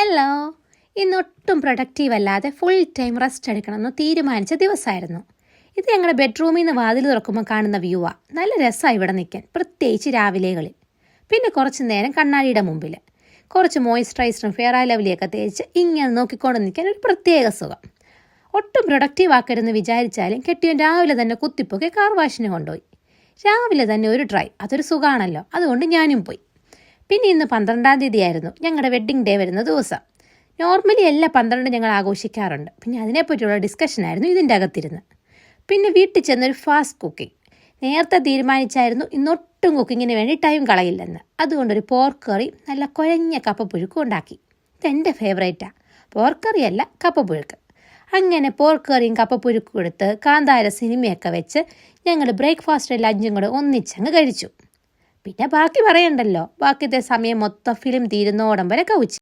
Hello. ഇന്നൊട്ടും productive അല്ലാതെ full time rest എടുക്കണമെന്ന് തീരുമാനിച്ച ദിവസമായിരുന്നു. ഇത് ഞങ്ങളുടെ ബെഡ്റൂമിൽ നിന്ന് വാതിൽ തുറക്കുമ്പോൾ കാണുന്ന വ്യൂവാണ്. നല്ല രസമാണ് ഇവിടെ നിൽക്കാൻ, പ്രത്യേകിച്ച് രാവിലെകളിൽ. പിന്നെ കുറച്ച് നേരം കണ്ണാടിയുടെ മുമ്പിൽ കുറച്ച് മോയ്സ്ചറൈസറും ഫെയർ ആൻഡ് ലവ്ലിയൊക്കെ തേച്ച് ഇങ്ങനെ നോക്കിക്കൊണ്ട് നിൽക്കാൻ ഒരു പ്രത്യേക സുഖം. ഒട്ടും പ്രൊഡക്റ്റീവ് ആക്കരുതെന്ന് വിചാരിച്ചാലും കെട്ടിയവൻ രാവിലെ തന്നെ കുത്തിപ്പൊക്കെ കാർ വാഷിന് കൊണ്ടുപോയി. രാവിലെ തന്നെ ഒരു ട്രൈ, അതൊരു സുഖമാണല്ലോ. അതുകൊണ്ട് ഞാനും പോയി. പിന്നെ ഇന്ന് 12-ാം തീയതി ആയിരുന്നു ഞങ്ങളുടെ വെഡ്ഡിങ് ഡേ വരുന്ന ദിവസം. നോർമലി എല്ലാ 12 ഞങ്ങൾ ആഘോഷിക്കാറുണ്ട്. പിന്നെ അതിനെപ്പറ്റിയുള്ള ഡിസ്കഷനായിരുന്നു ഇതിൻ്റെ അകത്തിരുന്ന്. പിന്നെ വീട്ടിൽ ചെന്നൊരു ഫാസ്റ്റ് കുക്കിംഗ്. നേരത്തെ തീരുമാനിച്ചായിരുന്നു ഇന്നൊട്ടും കുക്കിങ്ങിന് വേണ്ടി ടൈം കളയില്ലെന്ന്. അതുകൊണ്ടൊരു പോർക്ക് കറി നല്ല കുഴഞ്ഞ കപ്പപ്പുഴുക്കും ഉണ്ടാക്കി. ഇതെൻ്റെ ഫേവറേറ്റാണ്. പോർക്ക് കറിയല്ല, കപ്പപ്പുഴുക്ക്. അങ്ങനെ പോർക്ക് കറിയും കപ്പപ്പുഴുക്കും എടുത്ത് കാന്താര സിനിമയൊക്കെ വെച്ച് ഞങ്ങൾ ബ്രേക്ക്ഫാസ്റ്റും ലഞ്ചും കൂടെ ഒന്നിച്ചങ്ങ് കഴിച്ചു. പിന്നെ ബാക്കി പറയണ്ടല്ലോ, ബാക്കിയത്തെ സമയം മൊത്തം ഫിലിം തീരുന്നോടം വരെ കൗച്ച്.